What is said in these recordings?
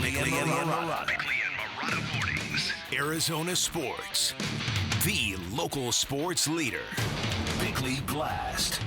Bickley and Moronic mornings. Arizona sports. The local sports leader. Bickley Blast.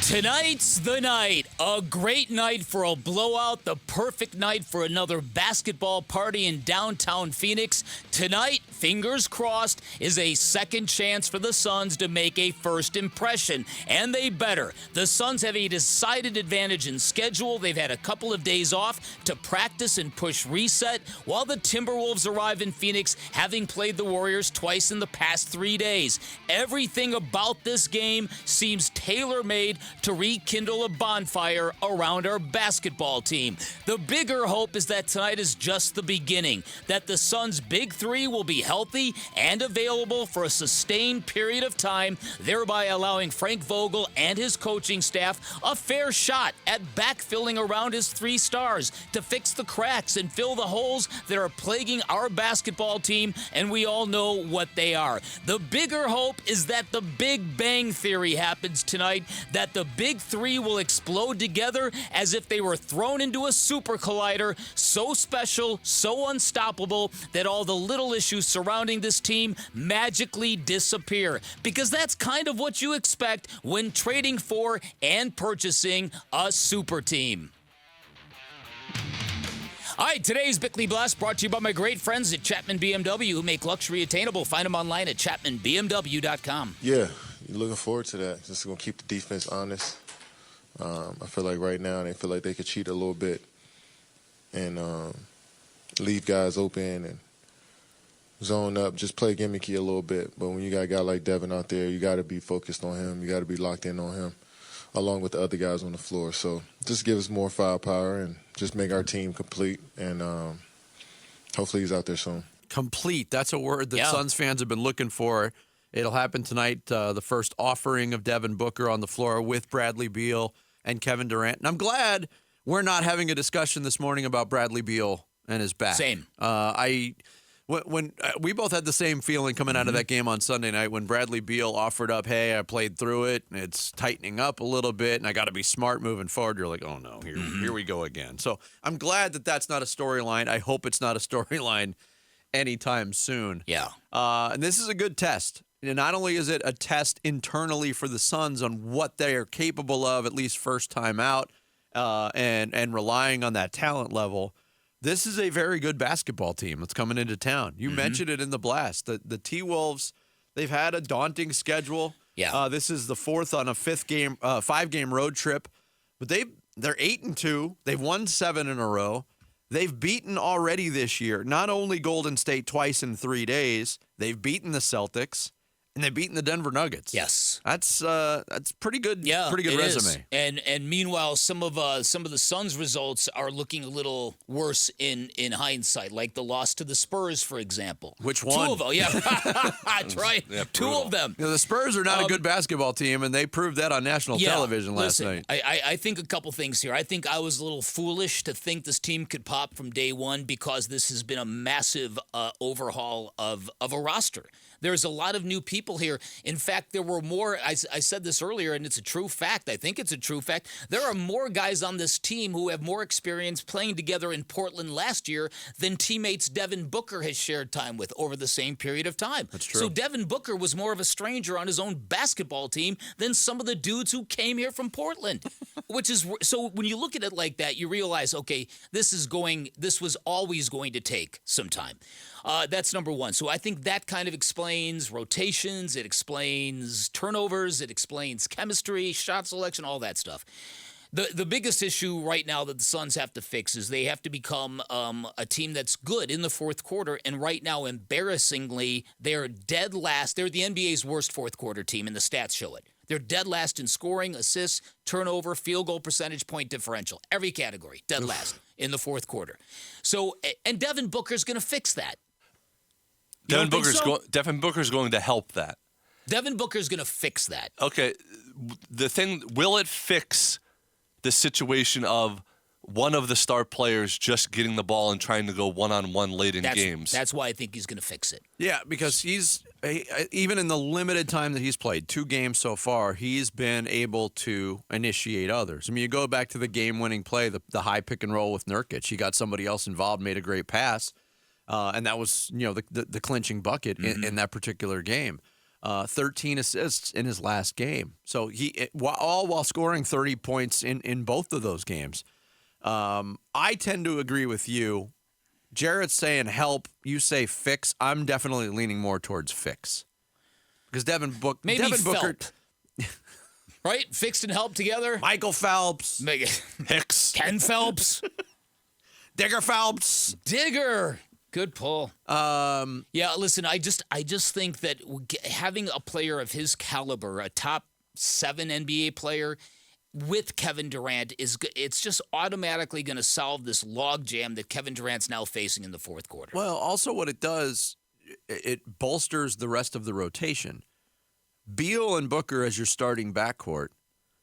Tonight's the night. A great night for a blowout. The perfect night for another basketball party in downtown Phoenix. Tonight, fingers crossed, is a second chance for the Suns to make a first impression. And they better. The Suns have a decided advantage in schedule. They've had a couple of days off to practice and push reset, while the Timberwolves arrive in Phoenix, having played the Warriors twice in the past 3 days. Everything about this game seems tailor-made to rekindle a bonfire around our basketball team. The bigger hope is that tonight is just the beginning, that the Suns' big three will be healthy and available for a sustained period of time, thereby allowing Frank Vogel and his coaching staff a fair shot at backfilling around his three stars to fix the cracks and fill the holes that are plaguing our basketball team, and we all know what they are. The bigger hope is that the Big Bang Theory happens tonight, that the big three will explode together as if they were thrown into a super collider, so special, so unstoppable, that all the little issues surrounding this team magically disappear. Because that's kind of what you expect when trading for and purchasing a super team. All right, today's Bickley Blast brought to you by my great friends at Chapman BMW, who make luxury attainable. Find them online at chapmanbmw.com. Yeah, you're looking forward to that. Just going to keep the defense honest. I feel like right now they feel like they could cheat a little bit and leave guys open and zone up, just play gimmicky a little bit. But when you got a guy like Devin out there, you got to be focused on him. You got to be locked in on him along with the other guys on the floor. So just give us more firepower and just make our team complete. And hopefully he's out there soon. Complete. That's a word that Suns fans have been looking for. It'll happen tonight, the first offering of Devin Booker on the floor with Bradley Beal and Kevin Durant. And I'm glad we're not having a discussion this morning about Bradley Beal and his back. Same. When we both had the same feeling coming out of that game on Sunday night when Bradley Beal offered up, hey, I played through it, and it's tightening up a little bit, and I got to be smart moving forward. You're like, oh, no, here we go again. So I'm glad that that's not a storyline. I hope it's not a storyline anytime soon. Yeah. And this is a good test. Not only is it a test internally for the Suns on what they are capable of, at least first time out, and relying on that talent level, this is a very good basketball team that's coming into town. You mentioned it in the blast. The T-Wolves, they've had a daunting schedule. Yeah. This is the fourth on a 5-game road trip. But they're 8-2. They've won 7 in a row. They've beaten already this year, not only Golden State twice in 3 days, they've beaten the Celtics. And they've beaten the Denver Nuggets. Yes, that's pretty good. Yeah, pretty good resume. Is. And meanwhile, some of the Suns' results are looking a little worse in hindsight, like the loss to the Spurs, for example. Which one? 2 of them. Yeah, that's right. Yeah, 2 of them. The Spurs are not a good basketball team, and they proved that on national television last night. I think a couple things here. I think I was a little foolish to think this team could pop from day one because this has been a massive overhaul of a roster. There's a lot of new people here. In fact, there were more, I said this earlier, and it's a true fact. I think it's a true fact. There are more guys on this team who have more experience playing together in Portland last year than teammates Devin Booker has shared time with over the same period of time. That's true. So Devin Booker was more of a stranger on his own basketball team than some of the dudes who came here from Portland. So when you look at it like that, you realize, okay, this was always going to take some time. That's number one. So I think that kind of explains rotations. It explains turnovers. It explains chemistry, shot selection, all that stuff. The biggest issue right now that the Suns have to fix is they have to become a team that's good in the fourth quarter. And right now, embarrassingly, they're dead last. They're the NBA's worst fourth quarter team, and the stats show it. They're dead last in scoring, assists, turnover, field goal percentage, point differential. Every category, dead last in the fourth quarter. So, and Devin Booker's going to fix that. Devin Booker's going to help that. Devin Booker's going to fix that. Okay. Will it fix the situation of one of the star players just getting the ball and trying to go one-on-one late in games. That's why I think he's going to fix it. Yeah, because even in the limited time that he's played, 2 games so far, he's been able to initiate others. I mean, you go back to the game-winning play, the high pick and roll with Nurkic. He got somebody else involved, made a great pass, and that was the clinching bucket in that particular game. 13 assists in his last game. So all while scoring 30 points in both of those games. I tend to agree with you. Jarrett's saying help. You say fix. I'm definitely leaning more towards fix. Because Devin Booker. Right? Fixed and helped together. Michael Phelps. Hicks. Ken Phelps. Digger Phelps. Digger. Good pull. Yeah, listen, I just think that having a player of his caliber, a top 7 NBA player, with Kevin Durant it's just automatically going to solve this logjam that Kevin Durant's now facing in the fourth quarter. Well, also what it does, it bolsters the rest of the rotation. Beal and Booker as your starting backcourt.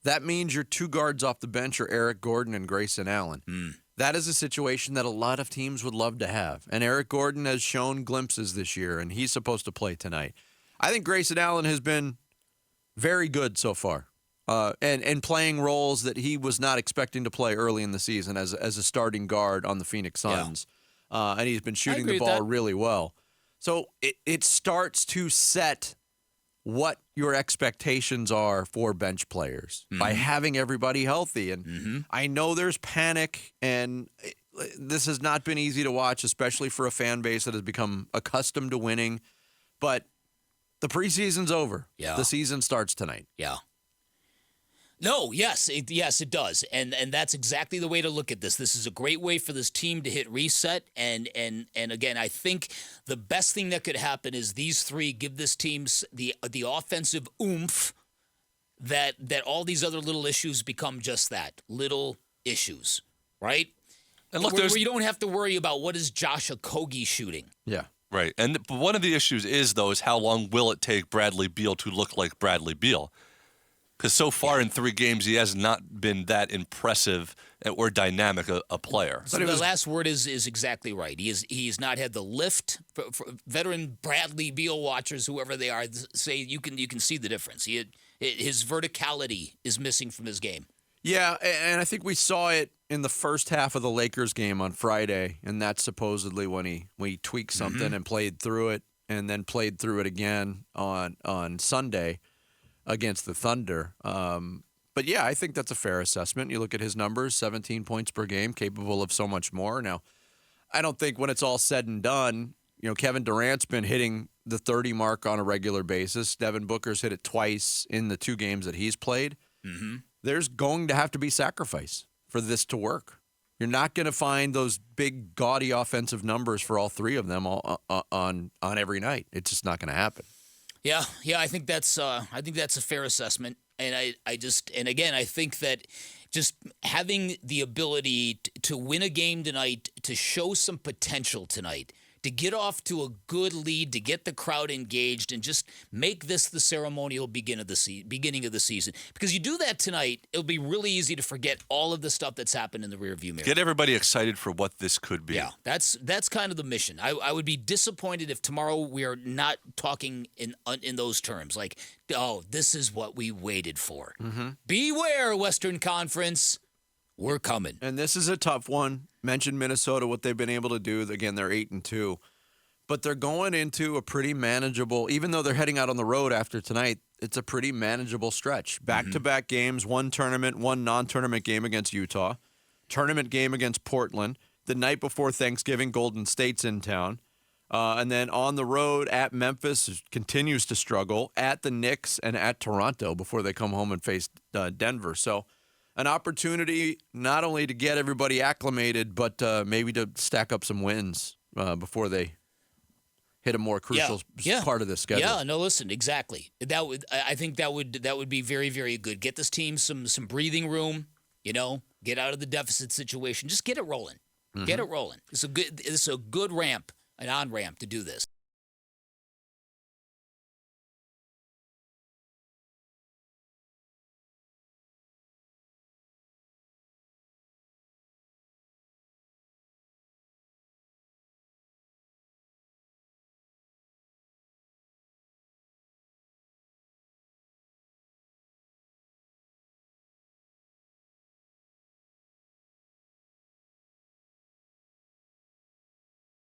That means your 2 guards off the bench are Eric Gordon and Grayson Allen. That is a situation that a lot of teams would love to have. And Eric Gordon has shown glimpses this year, and he's supposed to play tonight. I think Grayson Allen has been very good so far. And playing roles that he was not expecting to play early in the season as a starting guard on the Phoenix Suns. Yeah. And he's been shooting the ball really well. So it starts to set what your expectations are for bench players by having everybody healthy. And I know there's panic, and this has not been easy to watch, especially for a fan base that has become accustomed to winning. But the preseason's over. Yeah. The season starts tonight. Yeah. No, yes, it does, and that's exactly the way to look at this. This is a great way for this team to hit reset, and again, I think the best thing that could happen is these 3 give this team the offensive oomph that all these other little issues become just that, little issues, right? And look, where you don't have to worry about what is Josh Okogie shooting. Yeah. Right, and one of the issues is how long will it take Bradley Beal to look like Bradley Beal? Because so far in 3 games, he has not been that impressive or dynamic a player. So the last word is exactly right. He's not had the lift. For veteran Bradley Beal watchers, whoever they are, say you can see the difference. His verticality is missing from his game. Yeah, and I think we saw it in the first half of the Lakers game on Friday, and that's supposedly when he tweaked something and played through it, and then played through it again on Sunday against the Thunder. But yeah, I think that's a fair assessment. You look at his numbers, 17 points per game, capable of so much more. Now, I don't think when it's all said and done, Kevin Durant's been hitting the 30 mark on a regular basis. Devin Booker's hit it twice in the 2 games that he's played. There's going to have to be sacrifice for this to work. You're not going to find those big, gaudy offensive numbers for all 3 of them on every night. It's just not going to happen. Yeah, I think that's a fair assessment, and I think that just having the ability to win a game tonight, to show some potential tonight, to get off to a good lead, to get the crowd engaged, and just make this the ceremonial beginning of the season. Because you do that tonight, it'll be really easy to forget all of the stuff that's happened in the rearview mirror. Get everybody excited for what this could be. Yeah, that's kind of the mission. I would be disappointed if tomorrow we are not talking in those terms. Like, oh, this is what we waited for. Beware, Western Conference. We're coming. And this is a tough one. Mentioned Minnesota, what they've been able to do. Again, they're 8-2. But they're going into a pretty manageable, even though they're heading out on the road after tonight, it's a pretty manageable stretch. Back-to-back games, 1 tournament, 1 non-tournament game against Utah, tournament game against Portland, the night before Thanksgiving, Golden State's in town, and then on the road at Memphis, continues to struggle, at the Knicks and at Toronto before they come home and face Denver. So an opportunity not only to get everybody acclimated, but maybe to stack up some wins before they hit a more crucial part of the schedule. Yeah, no, listen, exactly. I think that would be very, very good. Get this team some breathing room. Get out of the deficit situation. Just get it rolling. Get it rolling. It's a good ramp, an on ramp to do this.